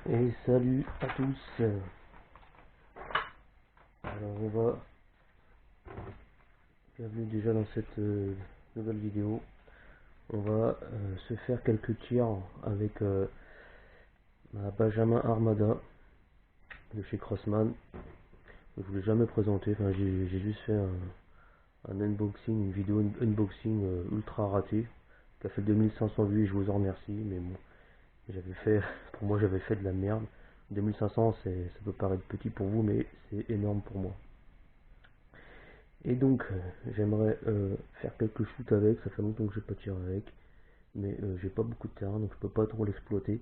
Et salut à tous. Alors on va, bienvenue déjà dans cette nouvelle vidéo. On va se faire quelques tirs avec ma Benjamin Armada de chez Crossman. Je vous l'ai jamais présenté, enfin j'ai juste fait un unboxing, une vidéo unboxing ultra ratée qui a fait 2500 vues et je vous en remercie, mais bon, j'avais fait, pour moi j'avais fait de la merde. 2500 ça peut paraître petit pour vous, mais c'est énorme pour moi. Et donc j'aimerais faire quelques shoots avec, ça fait longtemps que j'ai pas tiré avec, mais j'ai pas beaucoup de terrain donc je peux pas trop l'exploiter.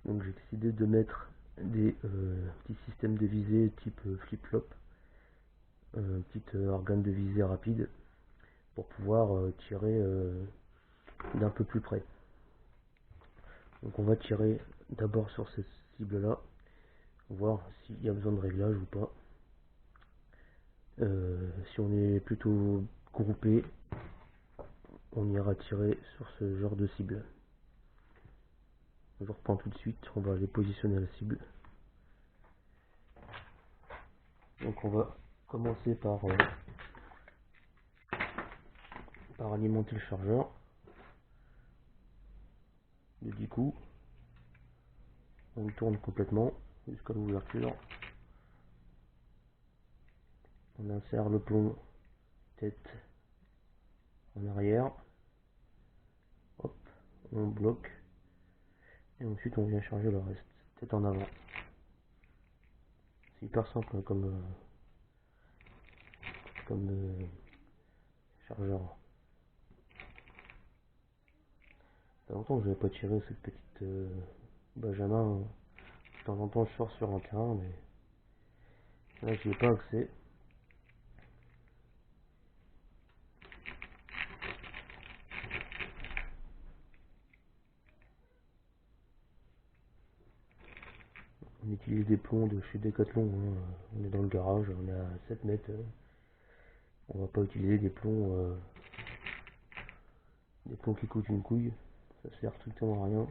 Donc j'ai décidé de mettre des petits systèmes de visée type flip-flop, un petit organe de visée rapide pour pouvoir tirer d'un peu plus près. Donc on va tirer d'abord sur cette cible là, voir s'il y a besoin de réglage ou pas. Si on est plutôt groupé, on ira tirer sur ce genre de cible. Je reprends tout de suite, on va aller positionner la cible. Donc on va commencer par alimenter le chargeur de 10 coups. On le tourne complètement jusqu'à l'ouverture. On insère le plomb tête en arrière. Hop, on bloque. Et ensuite on vient charger le reste, tête en avant. C'est hyper simple comme chargeur. Ça fait longtemps que je n'avais pas tiré cette petite Benjamin. De temps en temps je sors sur un terrain, mais là j'y ai pas accès. On utilise des plombs de chez Decathlon, hein. On est dans le garage, on est à 7 mètres. On va pas utiliser des plombs qui coûtent une couille, ça sert strictement à rien.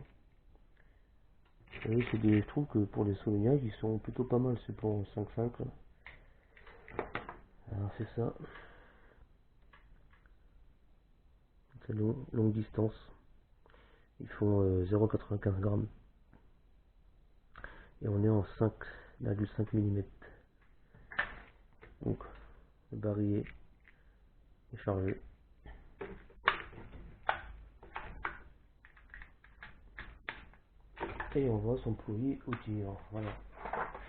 Et je trouve que pour les souvenirs ils sont plutôt pas mal, c'est pour 5.5 là. Alors c'est ça, c'est longue distance, ils font 0,95 grammes et on est en 5,5 mm. Donc le barillet est chargé. Et on va s'employer au tir. Voilà.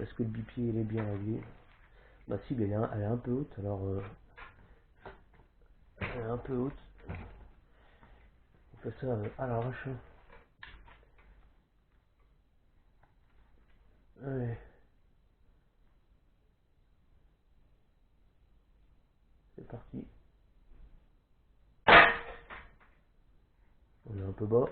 Est-ce que le bipied il est bien réglé? La cible elle est un peu haute, alors elle est un peu haute. On fait ça à l'arrache. Allez, c'est parti. On est un peu bas.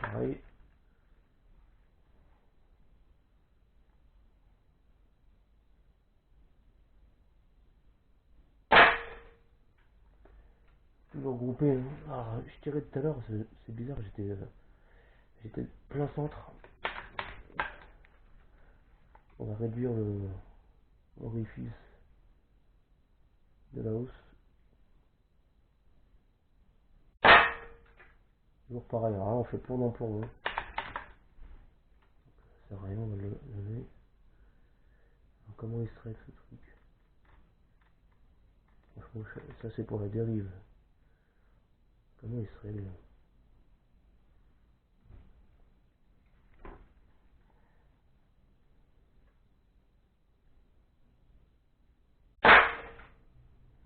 Pareil. Toujours groupé. Hein. Ah, je tirais tout à l'heure, c'est bizarre, j'étais plein centre. On va réduire l'orifice de la hausse. Toujours pareil, alors là on fait plomb dans plomb. Hein. Ça sert à rien, on va le lever. Alors, comment il se traite ce truc? Franchement, ça c'est pour la dérive. Comment il se règle?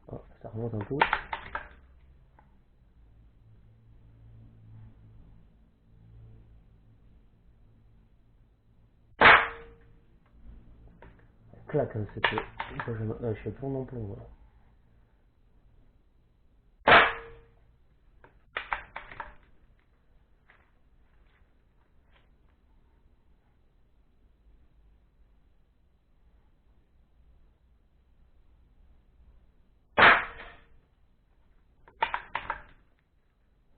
Ah, ça remonte un peu. Clac, hein, c'était. Je fais plomb dans plomb, voilà.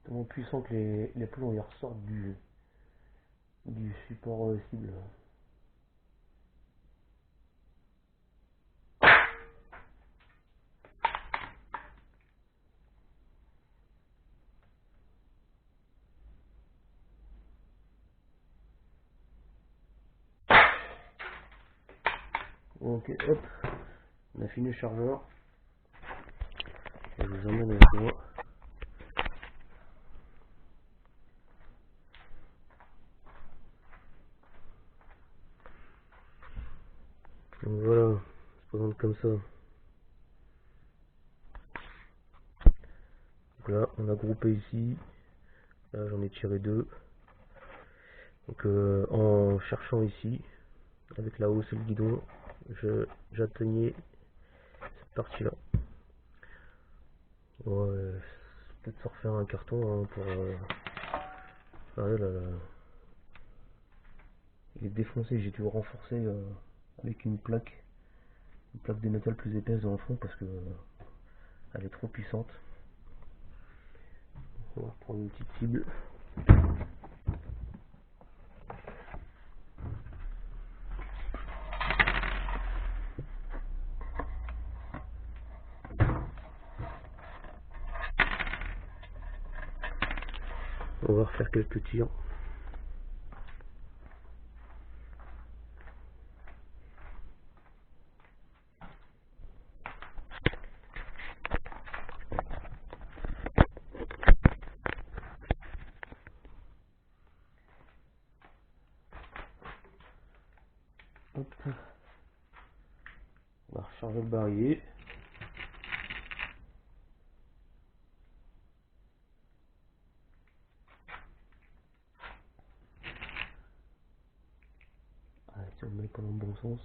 tellement puissant que les plombs ils ressortent du support cible. Ok, hop, on a fini le chargeur. Je vous emmène avec moi. Donc voilà, ça se présente comme ça. Donc là, on a groupé ici. Là, j'en ai tiré deux. Donc en cherchant ici, avec la hausse et le guidon, j'atteignais cette partie-là. Ouais, peut-être se refaire un carton hein, pour... Ah là là. Il est défoncé, j'ai dû le renforcer avec une plaque de métal plus épaisse dans le fond parce que elle est trop puissante. On va reprendre une petite cible. On va refaire quelques tirs. Hop. On va recharger le barillet. Allez, si on le met pas dans le bon sens.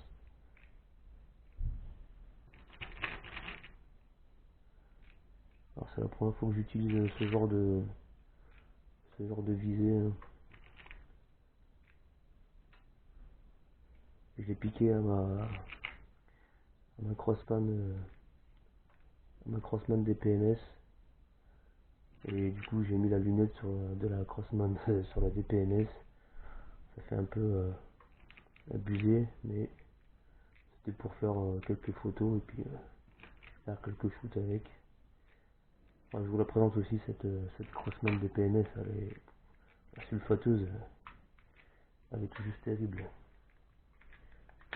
Alors c'est la première fois que j'utilise ce genre de visée. Hein. Je l'ai piqué à ma Crossman DPMS. Et du coup j'ai mis la lunette de la Crossman sur la DPMS. Ça fait un peu abusé, mais c'était pour faire quelques photos et puis faire quelques shoots avec. Enfin, je vous la présente aussi cette Crossman DPMS, elle est la sulfateuse, elle est tout juste terrible.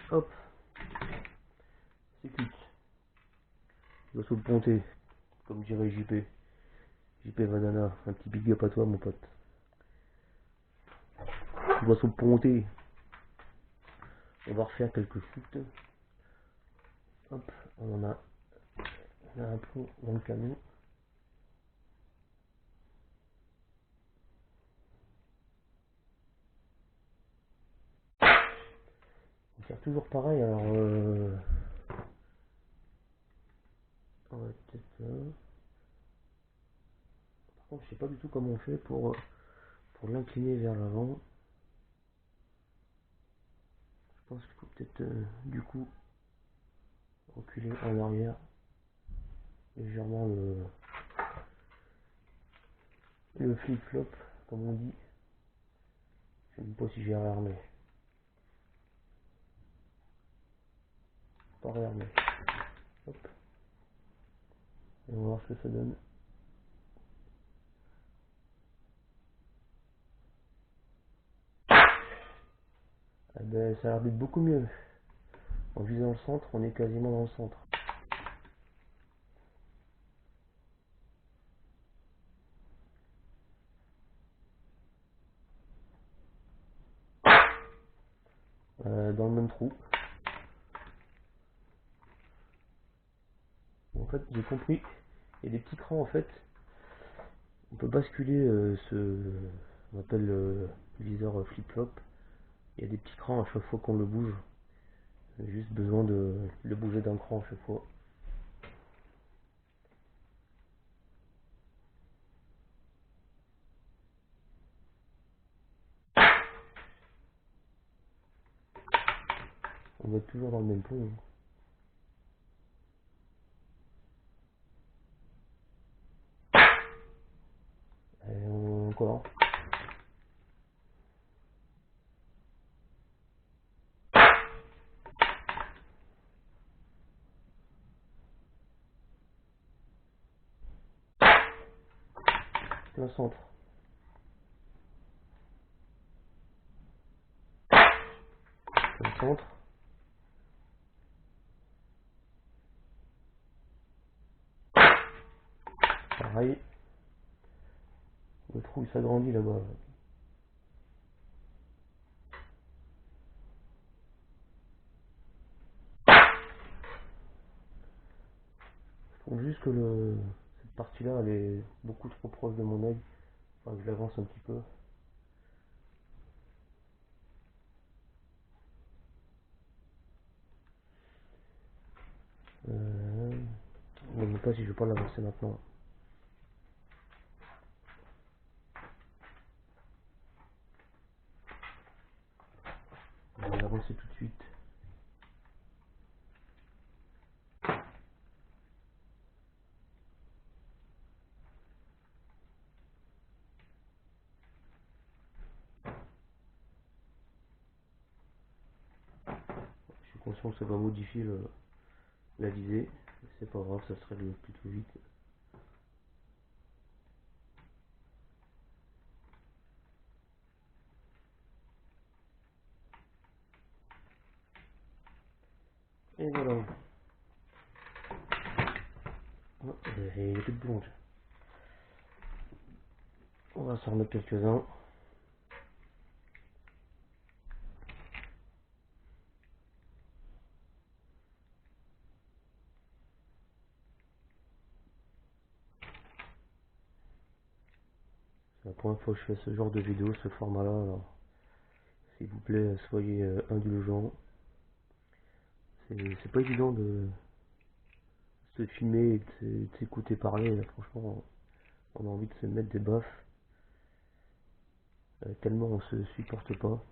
Hop, c'est cuit. Il va se le ponter, comme dirait JP Vanana, un petit big up à toi mon pote. Il va se le ponter. On va refaire quelques shoots. Hop, on a un plomb dans le canon. On va faire toujours pareil, alors on va peut-être par contre je sais pas du tout comment on fait pour l'incliner vers l'avant. Je pense qu'il faut peut-être du coup reculer en arrière légèrement le flip-flop comme on dit. Je ne sais pas si j'ai réarmé. Pas réarmé. Hop. Et on va voir ce que ça donne. Ah ben, ça a l'air d'être beaucoup mieux. En visant le centre, on est quasiment dans le centre. Dans le même trou. En fait, j'ai compris. Il y a des petits crans en fait. On peut basculer on appelle le viseur flip-flop. Il y a des petits crans à chaque fois qu'on le bouge. J'ai juste besoin de le bouger d'un cran à chaque fois. On va être toujours dans le même plomb. encore. Plein centre. Plein centre. Pareil. Le trou il s'agrandit là-bas. Je trouve juste que cette partie-là elle est beaucoup trop proche de mon œil. Enfin, je l'avance un petit peu. Je ne sais pas si je vais pas l'avancer maintenant. Je vais l'avancer tout de suite. Je suis conscient que ça va modifier la visée. C'est pas grave, ça se règle plutôt vite. Et voilà. Oh, et il n'y a plus de blonde. On va s'en remettre quelques-uns. C'est la première fois que je fais ce genre de vidéo, ce format-là. Alors, s'il vous plaît, soyez indulgents. C'est pas évident de se filmer et de s'écouter parler. Là, franchement, on a envie de se mettre des baffes. Tellement on se supporte pas.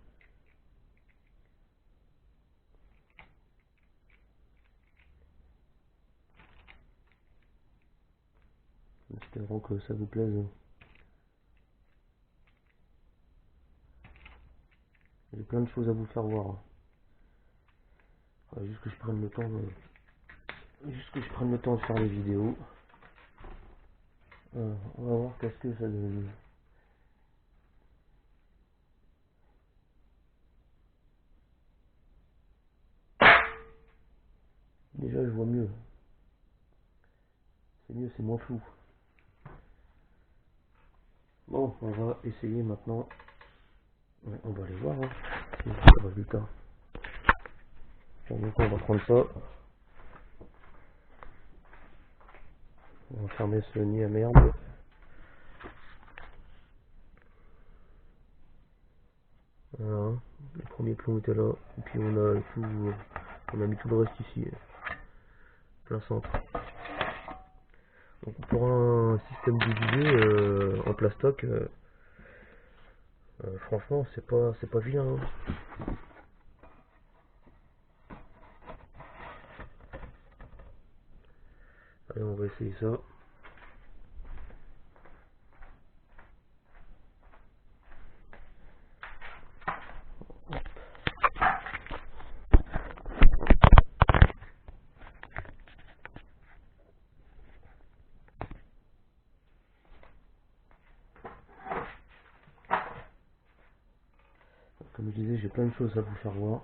Espérons que ça vous plaise. J'ai plein de choses à vous faire voir. Juste que je prenne le temps de faire les vidéos. On va voir qu'est-ce que ça donne. Déjà je vois mieux. C'est mieux, c'est moins flou. Bon, on va essayer maintenant. Ouais, on va aller voir le résultat. Donc on va prendre ça. On va fermer ce nid à merde. Voilà. Le premier plomb était là. Et puis on a mis tout le reste ici. Plein centre. Donc pour un système divisé en plastoc, franchement c'est pas vilain. Hein. Allez, on va essayer ça. Comme je disais, j'ai plein de choses à vous faire voir.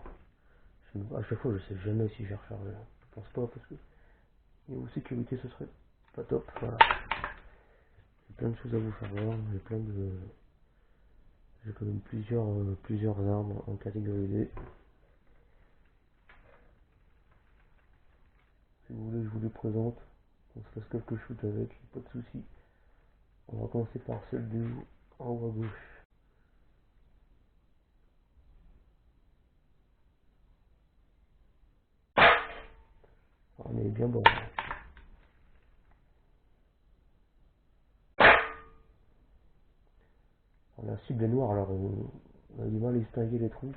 À chaque fois, je sais jamais si je vais recharger. Je pense pas parce que niveau sécurité, ce serait pas top. Voilà. J'ai plein de choses à vous faire voir. J'ai quand même plusieurs armes en catégorie D. Si vous voulez, je vous les présente. On se fasse quelques shoots avec, pas de soucis. On va commencer par celle du en haut à gauche. On est bien bon. La cible est noire, alors on a du mal à distinguer les trous.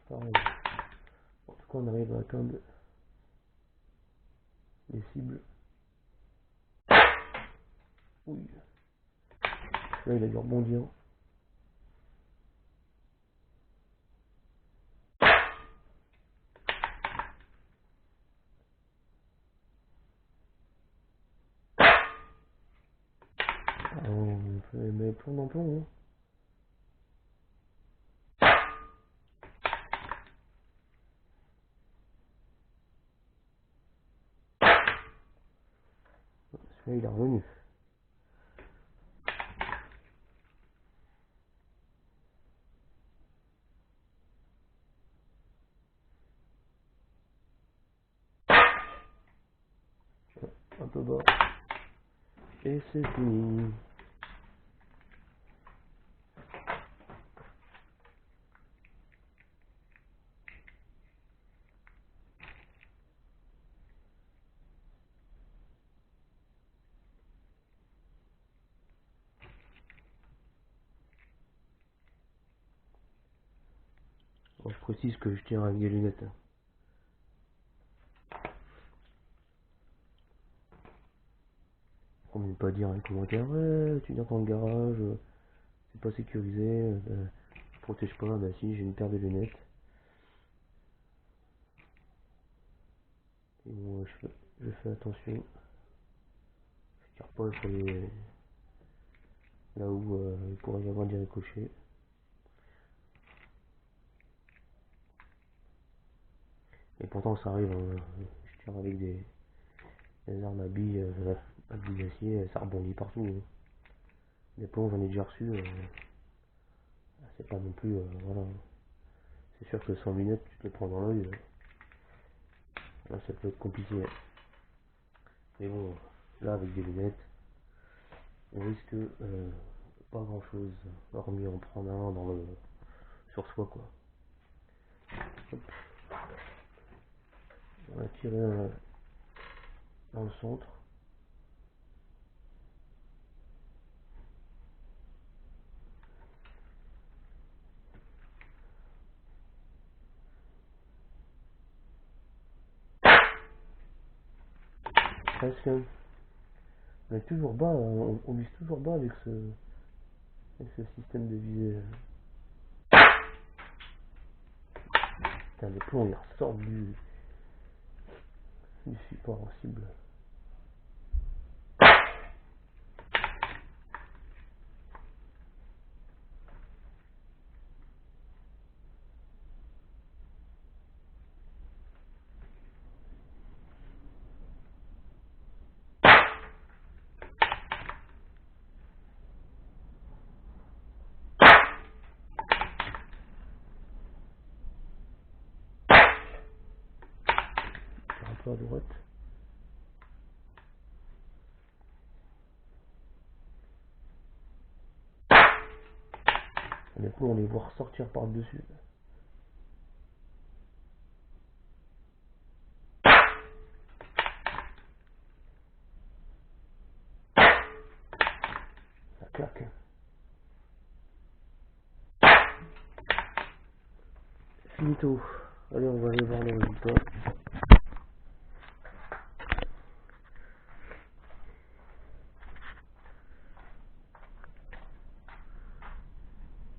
pareil. En tout cas, on arrive à atteindre les cibles. Oui. Là, il a dû rebondir. Ah, on fait mais plomb dans plomb. Hein. Celui-là, il est revenu. Un peu bas. Et c'est fini. Bon, je précise que je tiens avec des lunettes. Hein. On ne pas dire un commentaire, ouais, tu viens dans le garage, c'est pas sécurisé, je protège pas, bah si, j'ai une paire de lunettes. Et moi, je fais attention, je tire pas sur les, là où il pourrait y avoir des ricochets. Et pourtant ça arrive, hein, je tire avec des armes à billes d'acier, ça rebondit partout. Hein. Des plombs j'en ai déjà reçu, c'est pas non plus, voilà. C'est sûr que sans lunettes, tu te le prends dans l'œil, là ça peut être compliqué. Mais bon, là avec des lunettes, on risque pas grand chose, hormis en prendre un dans le, sur soi quoi. Hop. On va tirer dans le centre. Presque. On est toujours bas, on vise toujours bas avec ce système de visée. Putain, les plombs ils ressortent du support en cible. Un peu à droite. Les plombs on les voit ressortir par le dessus. Ça claque. Finito. Allez, on va aller voir le résultat.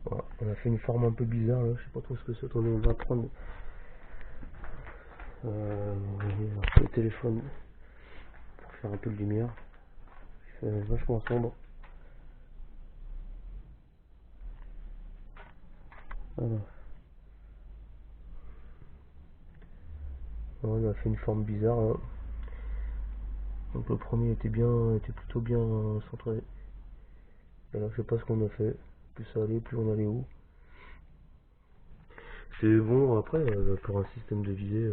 Voilà, on a fait une forme un peu bizarre là, je sais pas trop ce que c'est. Attendez, on va prendre le téléphone pour faire un peu de lumière. Il fait vachement sombre. Voilà. Voilà, on a fait une forme bizarre là. Donc le premier était plutôt bien centré. Et là je sais pas ce qu'on a fait. Plus ça allait, plus on allait haut. C'est bon après pour un système de visée.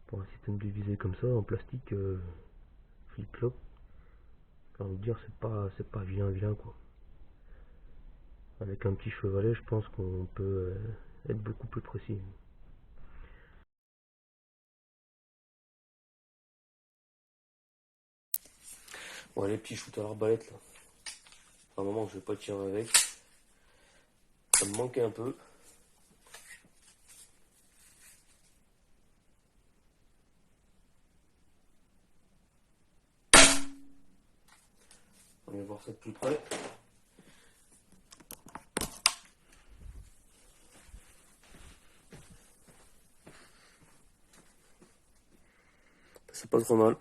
Pour un système de visée comme ça en plastique flip-flop. J'ai envie de dire c'est pas vilain quoi. Avec un petit chevalet, je pense qu'on peut être beaucoup plus précis. Bon, les petits shoots à l'arbalète là. À un moment que je vais pas tirer avec. Ça me manquait un peu. On va voir ça de plus près. C'est pas trop mal.